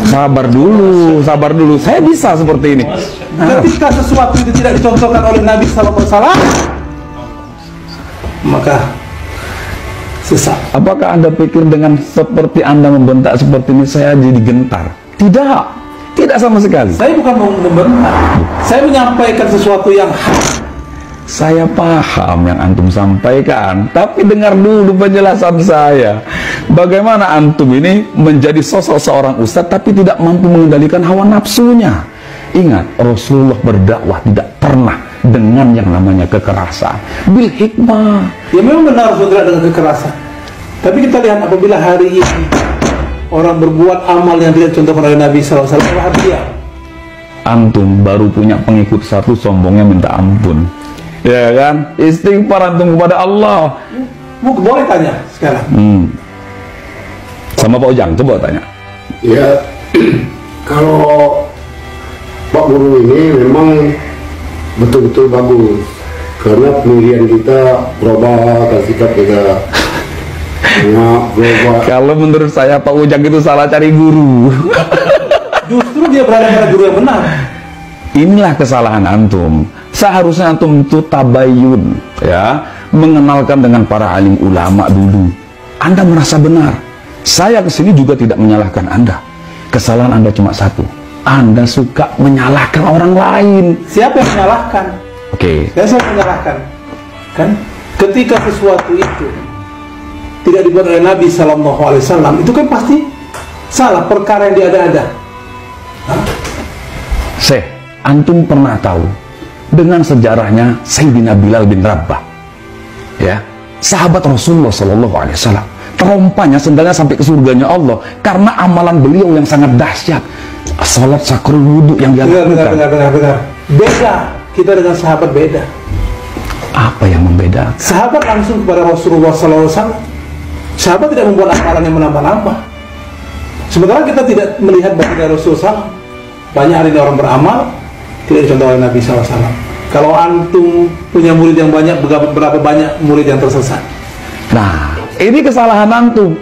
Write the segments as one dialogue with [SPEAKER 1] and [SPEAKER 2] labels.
[SPEAKER 1] Sabar dulu. Saya bisa seperti ini.
[SPEAKER 2] Ketika sesuatu itu tidak dicontohkan oleh Nabi SAW, maka sesat.
[SPEAKER 1] Apakah Anda pikir dengan seperti Anda membentak seperti ini saya jadi gentar? Tidak sama sekali.
[SPEAKER 2] Saya bukan mau membentak. Saya menyampaikan sesuatu yang hak.
[SPEAKER 1] Saya paham yang antum sampaikan, tapi dengar dulu penjelasan saya. Bagaimana antum ini menjadi sosok seorang ustadz tapi tidak mampu mengendalikan hawa nafsunya. Ingat, Rasulullah berdakwah tidak pernah dengan yang namanya kekerasan. Bil hikmah.
[SPEAKER 2] Ya memang benar Rasulullah dengan kekerasan. Tapi kita lihat apabila hari ini orang berbuat amal yang tidak contohkan oleh Nabi SAW, bahagia.
[SPEAKER 1] Antum baru punya pengikut satu, sombongnya minta ampun. Ya kan? Istighfar antum kepada Allah.
[SPEAKER 2] Boleh tanya sekarang.
[SPEAKER 1] Sama Pak Ujang, coba tanya.
[SPEAKER 3] Ya, kalau Pak Guru ini memang betul-betul bagus. Karena pemilihan kita berubah, dan sikap kita berubah.
[SPEAKER 1] Kalau menurut saya Pak Ujang itu salah cari guru.
[SPEAKER 2] Justru dia berada pada guru yang benar.
[SPEAKER 1] Inilah kesalahan antum. Seharusnya antum itu tabayun, ya, mengenalkan dengan para alim ulama dulu. Anda merasa benar. Saya kesini juga tidak menyalahkan Anda. Kesalahan Anda cuma satu. Anda suka menyalahkan orang lain.
[SPEAKER 2] Siapa yang menyalahkan?
[SPEAKER 1] Oke.
[SPEAKER 2] Saya menyalahkan. Kan? Ketika sesuatu itu tidak dibuat oleh Nabi SAW, itu kan pasti salah, perkara yang diada-ada.
[SPEAKER 1] Antum pernah tahu dengan sejarahnya Sayyidina Bilal bin Rabah, ya, sahabat Rasulullah SAW. Terompanya sendalnya sampai ke surganya Allah karena amalan beliau yang sangat dahsyat. Salat sakrul wudhu yang dia lakukan.
[SPEAKER 2] Benar. Beda kita dengan sahabat, beda.
[SPEAKER 1] Apa yang membedakan?
[SPEAKER 2] Sahabat langsung kepada Rasulullah SAW. Sahabat tidak membuat amalan yang menambah-nambah. Sementara kita tidak melihat baginda Rasulullah. Banyak hari ini orang beramal tidak dicontoh oleh Nabi SAW. Kalau antum punya murid yang banyak, berapa banyak murid yang tersesat?
[SPEAKER 1] Nah, ini kesalahan antum.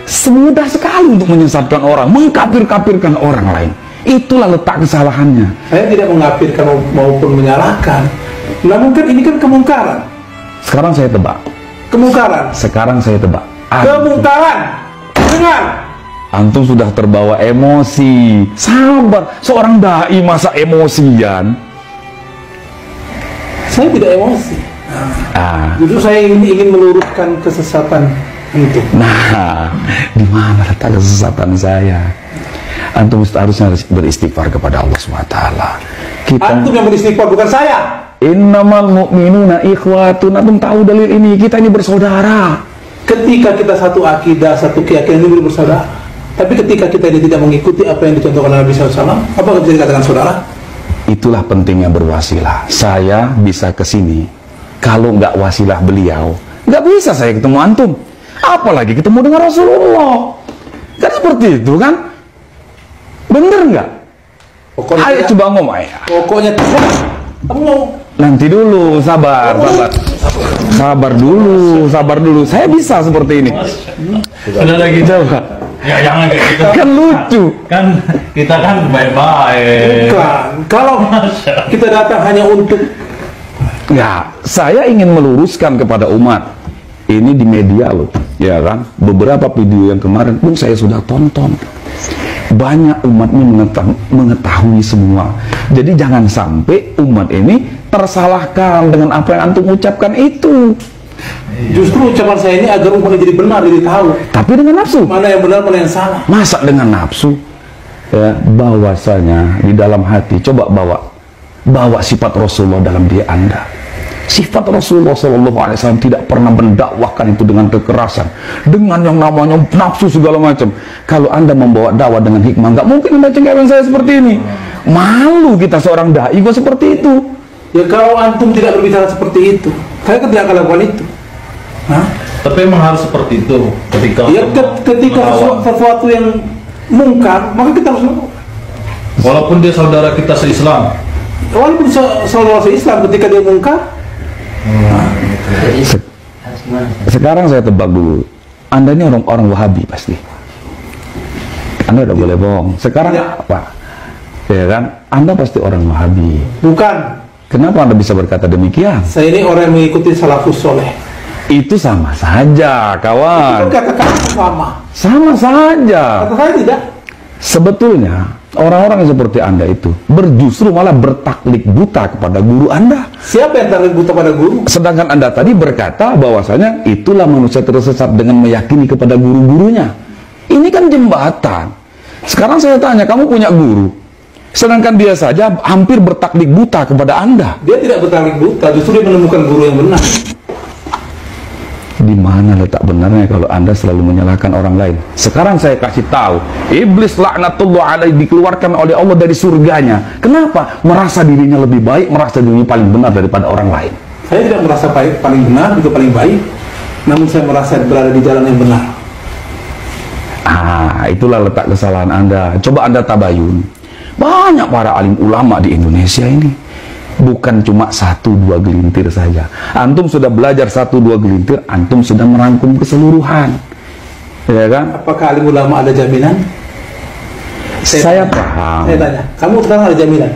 [SPEAKER 1] Semudah sekali untuk menyesatkan orang, mengkafir-kafirkan orang lain. Itulah letak kesalahannya.
[SPEAKER 2] Saya tidak mengkafirkan maupun menyalahkan. Namun kan ini kan kemungkaran.
[SPEAKER 1] Sekarang saya tebak.
[SPEAKER 2] Kemungkaran.
[SPEAKER 1] Sekarang saya tebak.
[SPEAKER 2] Kemungkaran. Dengar.
[SPEAKER 1] Antum sudah terbawa emosi. Sabar, seorang dai masa emosian?
[SPEAKER 2] Saya tidak emosi. Justru saya ingin meluruskan kesesatan itu.
[SPEAKER 1] Nah, di mana letak kesesatan saya? Antum harusnya beristighfar kepada Allah SWT.
[SPEAKER 2] Antum yang beristighfar, bukan saya.
[SPEAKER 1] Innamal mu'minuna ikhwatun. Antum tahu dalil ini, kita ini bersaudara.
[SPEAKER 2] Ketika kita satu akidah, satu keyakinan ini bersaudara. Tapi ketika kita ini tidak mengikuti apa yang dicontohkan oleh Nabi SAW, apa bisa dikatakan saudara?
[SPEAKER 1] Itulah pentingnya berwasilah. Saya bisa kesini, kalau nggak wasilah beliau, nggak bisa saya ketemu antum. Apalagi ketemu dengan Rasulullah. Kan seperti itu kan? Bener nggak? Ayo coba ngomong ya.
[SPEAKER 2] Pokoknya tidak. Kamu mau?
[SPEAKER 1] Nanti dulu, sabar dulu. Saya bisa seperti ini.
[SPEAKER 4] Udah lagi
[SPEAKER 1] coba.
[SPEAKER 4] Ya jangan kayak gitu.
[SPEAKER 1] Kan lucu.
[SPEAKER 4] Kan kita kan baik-baik.
[SPEAKER 2] Bukan. Kalau kita datang hanya untuk,
[SPEAKER 1] ya, saya ingin meluruskan kepada umat. Ini di media loh, ya kan? Beberapa video yang kemarin pun saya sudah tonton. Banyak umat ini mengetahui semua. Jadi jangan sampai umat ini tersalahkan dengan apa yang antum ucapkan itu.
[SPEAKER 2] Justru ucapan saya ini agar umat jadi benar, jadi tahu.
[SPEAKER 1] Tapi dengan nafsu.
[SPEAKER 2] Mana yang benar, mana yang salah.
[SPEAKER 1] Masa dengan nafsu? Ya, bahwasanya di dalam hati, coba bawa sifat Rasulullah dalam diri Anda. Sifat Rasulullah SAW tidak pernah mendakwahkan itu dengan kekerasan, dengan yang namanya nafsu segala macam. Kalau Anda membawa dakwah dengan hikmah, nggak mungkin Anda cengkehkan saya seperti ini. Malu kita seorang dai kok seperti itu.
[SPEAKER 2] Ya kalau antum tidak berbicara seperti itu, saya kan tidak akan lakukan itu.
[SPEAKER 4] Tapi memang harus seperti itu ketika
[SPEAKER 2] sesuatu yang mungkar, maka kita harus lakukan.
[SPEAKER 4] Walaupun dia saudara kita se-Islam.
[SPEAKER 2] Walaupun saudara se-Islam, ketika dia mungkar.
[SPEAKER 1] Sekarang saya tebak dulu, Anda ini orang Wahabi pasti. Anda udah boleh bohong. Sekarang
[SPEAKER 2] Tidak.
[SPEAKER 1] apa? Ya kan? Anda pasti orang Wahabi.
[SPEAKER 2] Bukan.
[SPEAKER 1] Kenapa Anda bisa berkata demikian?
[SPEAKER 2] Saya ini orang yang mengikuti salafus soleh.
[SPEAKER 1] Itu sama saja,
[SPEAKER 2] Itu
[SPEAKER 1] kawan.
[SPEAKER 2] kata kamu sama.
[SPEAKER 1] Sama saja.
[SPEAKER 2] Kata saya tidak.
[SPEAKER 1] Sebetulnya orang-orang yang seperti Anda itu justru malah bertaklid buta kepada guru Anda.
[SPEAKER 2] Siapa yang taklid buta pada guru?
[SPEAKER 1] Sedangkan Anda tadi berkata bahwasanya itulah manusia tersesat dengan meyakini kepada guru-gurunya. Ini kan jembatan. Sekarang saya tanya, kamu punya guru, sedangkan dia saja hampir bertaklid buta kepada Anda.
[SPEAKER 2] Dia tidak bertaklid buta, justru dia menemukan guru yang benar.
[SPEAKER 1] Di mana letak benarnya kalau Anda selalu menyalahkan orang lain? Sekarang saya kasih tahu, iblis laknatullah alaihi dikeluarkan oleh Allah dari surganya. Kenapa? Merasa dirinya lebih baik, merasa dirinya paling benar daripada orang lain.
[SPEAKER 2] Saya tidak merasa baik, paling benar, juga paling baik. Namun saya merasa berada di jalan yang benar.
[SPEAKER 1] Itulah letak kesalahan Anda. Coba Anda tabayun. Banyak para alim ulama di Indonesia ini. Bukan cuma 1-2 gelintir saja. Antum sudah belajar 1-2 gelintir, antum sudah merangkum keseluruhan. Ya kan?
[SPEAKER 2] Apakah alim ulama ada jaminan?
[SPEAKER 1] Saya paham.
[SPEAKER 2] Saya tanya, kamu sekarang ada jaminan?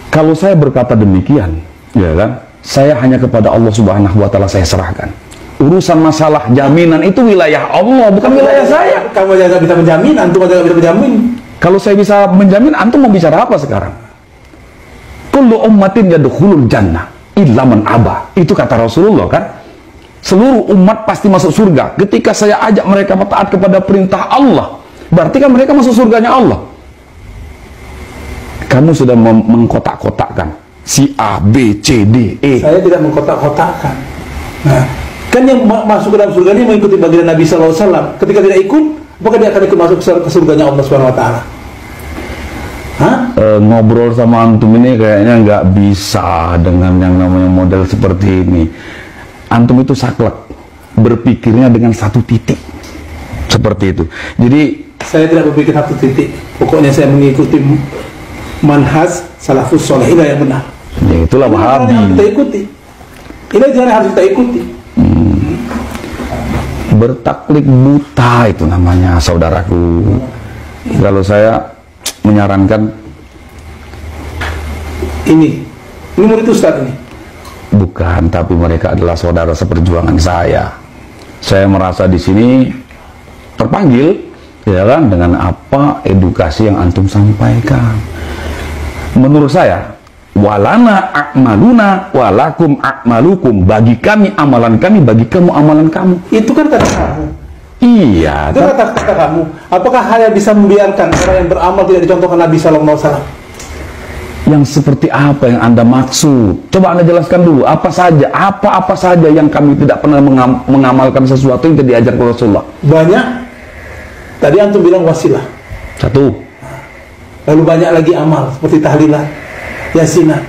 [SPEAKER 1] Kalau saya berkata demikian, ya kan? Saya hanya kepada Allah Subhanahu wa taala saya serahkan. Urusan masalah jaminan itu wilayah Allah, bukan wilayah saya.
[SPEAKER 2] Kamu aja nggak bisa menjamin, antum aja nggak bisa menjamin.
[SPEAKER 1] Kalau saya bisa menjamin, antum mau bicara apa sekarang? Kullu ummatin yadkhulul jannah illa man aba. Itu kata Rasulullah kan? Seluruh umat pasti masuk surga. Ketika saya ajak mereka taat kepada perintah Allah, berarti kan mereka masuk surganya Allah. Kamu sudah mengkotak-kotakkan si A, B, C, D, E.
[SPEAKER 2] Saya tidak mengkotak-kotakkan. Nah, kan yang masuk ke dalam surga ini mengikuti baginda Nabi SAW. Ketika tidak ikut, apakah dia akan ikut masuk ke surganya Allah Subhanahu Wa Taala?
[SPEAKER 1] Ngobrol sama antum ini kayaknya nggak bisa dengan yang namanya model seperti ini. Antum itu saklek, berpikirnya dengan satu titik seperti itu. Jadi
[SPEAKER 2] saya tidak berpikir satu titik. Pokoknya saya mengikuti manhaj salafus soleh, ini yang benar.
[SPEAKER 1] ya itulah
[SPEAKER 2] Ini
[SPEAKER 1] Wahabi.
[SPEAKER 2] yang harus kita ikuti. Ini yang harus kita ikuti.
[SPEAKER 1] Bertaklid buta itu namanya, saudaraku. Kalau saya menyarankan
[SPEAKER 2] Ini murid Ustaz ini.
[SPEAKER 1] bukan, tapi mereka adalah saudara seperjuangan saya. Saya merasa di sini terpanggil, ya kan, dengan apa edukasi yang antum sampaikan. Menurut saya, walana a'maluna walakum a'malukum, bagi kami amalan kami, bagi kamu amalan kamu.
[SPEAKER 2] Itu kan kata kamu.
[SPEAKER 1] Iya,
[SPEAKER 2] Itu kata kamu. Apakah hanya bisa membiarkan orang yang beramal tidak dicontohkan Nabi SAW?
[SPEAKER 1] yang seperti apa yang Anda maksud? Coba Anda jelaskan dulu, apa saja yang kami tidak pernah mengamalkan sesuatu yang tidak diajar oleh Rasulullah.
[SPEAKER 2] Banyak. Tadi antum bilang wasilah.
[SPEAKER 1] Satu,
[SPEAKER 2] Lalu banyak lagi amal seperti tahlilan, yasinan,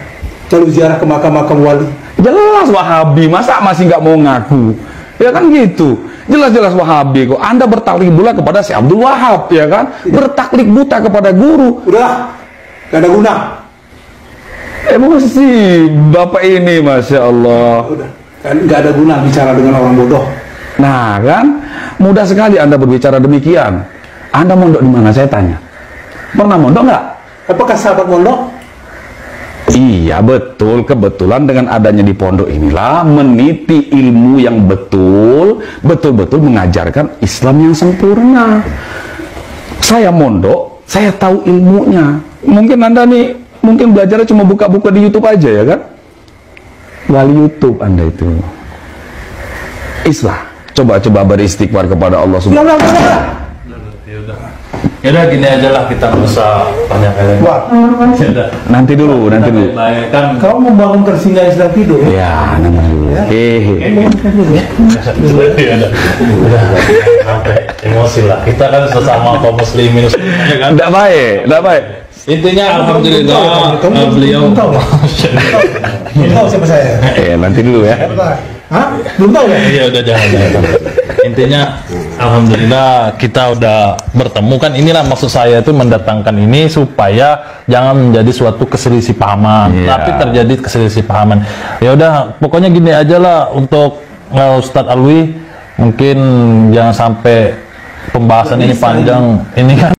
[SPEAKER 2] lalu ziarah ke makam-makam wali.
[SPEAKER 1] jelas Wahabi, masa masih nggak mau ngaku? Ya kan gitu, jelas-jelas Wahabi kok. Anda bertaklid buta kepada si Abdul Wahab, ya kan? Bertaklid buta kepada guru.
[SPEAKER 2] Udah, gak ada guna.
[SPEAKER 1] Emosi Bapak ini, Masya Allah.
[SPEAKER 2] Udah, kan gak ada guna bicara dengan orang bodoh.
[SPEAKER 1] Nah kan, mudah sekali Anda berbicara demikian. Anda mondok di mana, saya tanya? Pernah mondok nggak?
[SPEAKER 2] Apakah sahabat mondok?
[SPEAKER 1] Iya betul, kebetulan dengan adanya di pondok inilah meniti ilmu yang betul-betul mengajarkan Islam yang sempurna. Saya mondok, saya tahu ilmunya. Mungkin Anda nih, mungkin belajarnya cuma buka-buka di YouTube aja, ya kan? Wali YouTube Anda itu. Islah, coba beristighfar kepada Allah Subhanahu wa Ta'ala.
[SPEAKER 4] Yaudah gini aja lah, kita nggak usah banyak-banyak.
[SPEAKER 2] Wah,
[SPEAKER 4] Yaudah.
[SPEAKER 1] Nanti dulu.
[SPEAKER 4] Kan
[SPEAKER 2] kau membangun tersinggah sedang tidur.
[SPEAKER 1] Ya, nanti dulu. Hehe.
[SPEAKER 4] Yaudah. Sampai emosi lah. Kita kan sesama kaum muslimin, ya kan?
[SPEAKER 1] Nggak baik.
[SPEAKER 4] Intinya alhamdulillah beliau.
[SPEAKER 2] Belum tahu siapa saya.
[SPEAKER 1] Nanti dulu ya.
[SPEAKER 2] Hah? Belum tahu ya?
[SPEAKER 4] Iya udah jangan. Intinya alhamdulillah kita udah bertemu kan, inilah maksud saya itu mendatangkan ini supaya jangan menjadi suatu keselisih pahaman,
[SPEAKER 1] Iya.
[SPEAKER 4] tapi terjadi keselisih pahaman. Ya udah pokoknya gini aja lah untuk Ustadz Alwi, mungkin jangan sampai pembahasan ini panjang ini kan.